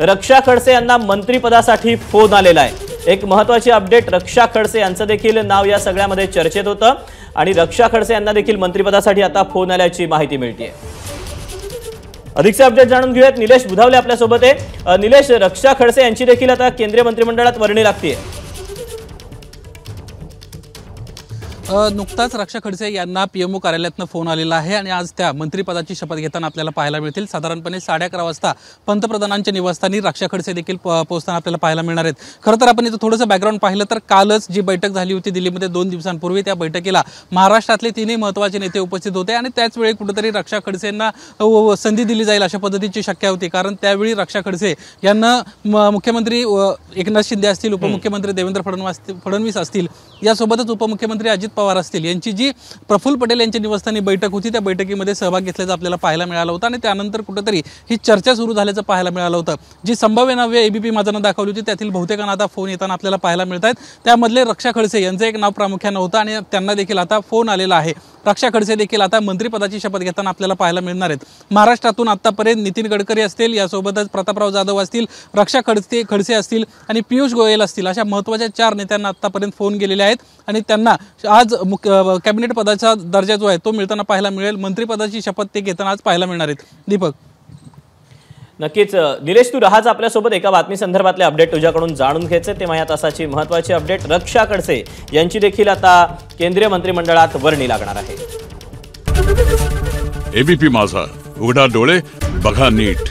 रक्षा खडसे यांना मंत्रिपदासाठी फोन आलेला आहे। एक महत्त्वाची अपडेट, रक्षा खडसे यांचं देखील नाव या सगळ्यामध्ये चर्चेत होतं आणि रक्षा खडसे यांना देखील मंत्रिपदासाठी आता फोन आल्याची माहिती मिळते। अधिकचे अपडेट जाणून घेऊयात। निलेश बुधावले आपल्या सोबत आहे। निलेश, रक्षा खडसे यांची देखील आता केंद्रीय मंत्रिमंडळात वर्णी लागते। नुकताच रक्षा खडसे यांना पीएमओ कार्यालयातून फोन आलेला आहे आणि आज त्या मंत्रिपदाची शपथ घेताना आपल्याला पाहायला मिळतील। साधारणपणे 11:30 वाजता पंतप्रधानांच्या निवासस्थानी रक्षा खडसे देखील पोहोचताना आपल्याला पाहायला मिळणार आहेत। खरं तर आपण इथं थोडंसं बॅकग्राऊंड पाहिलं तर कालच जी बैठक झाली होती दिल्लीमध्ये 2 दिवसांपूर्वी, त्या बैठकीला महाराष्ट्रातले 3 महत्त्वाचे नेते उपस्थित होते आणि त्याच वेळी कुठेतरी रक्षा खडसेंना संधी दिली जाईल अशा पद्धतीची शक्यता होती। कारण त्यावेळी रक्षा खडसे यांना मुख्यमंत्री एकनाथ शिंदे असतील, उपमुख्यमंत्री देवेंद्र फडणवीस असतील, यासोबतच उपमुख्यमंत्री अजित पवार असतील यांची जी प्रफुल्ल पटेल यांच्या निवासस्थानी बैठक होती, त्या बैठकीमध्ये सहभाग घेतल्याचं आपल्याला पाहायला मिळालं होतं आणि त्यानंतर कुठेतरी ही चर्चा सुरू झाल्याचं पाहायला मिळालं होतं। जी संभाव्य नावे एबीपी माझानं दाखवली होती त्यातील बहुतेकांना आता फोन येताना आपल्याला पाहायला मिळत आहेत। त्यामधले रक्षा खडसे यांचं एक नाव प्रामुख्यानं होतं आणि त्यांना देखील आता फोन आलेला आहे। रक्षा खडसे देखील आता मंत्रिपदाची शपथ घेताना आपल्याला पाहायला मिळणार आहेत। महाराष्ट्रातून आतापर्यंत नितीन गडकरी असतील, यासोबतच प्रतापराव जाधव असतील, रक्षा खडसे असतील आणि पियुष गोयल असतील, अशा महत्त्वाच्या 4 नेत्यांना आतापर्यंत फोन गेलेले आहेत आणि त्यांना आज कॅबिनेट पदाचा दर्जा जो आहे तो मिळताना पाहायला मिळेल। मंत्रिपदाची शपथ ते घेताना आज पाहायला मिळणार आहेत। दीपक, नक्कीच निलेश, तू राहाच आपल्यासोबत। एका बातमी संदर्भातले अपडेट तुझ्याकडून जाणून घ्यायचे ते या तासाची महत्त्वाची अपडेट। रक्षा खडसे यांची देखील आता केंद्रीय मंत्रिमंडळात वर्णी लागणार आहे। एबीपी माझा, उघडा डोळे बघा नीट।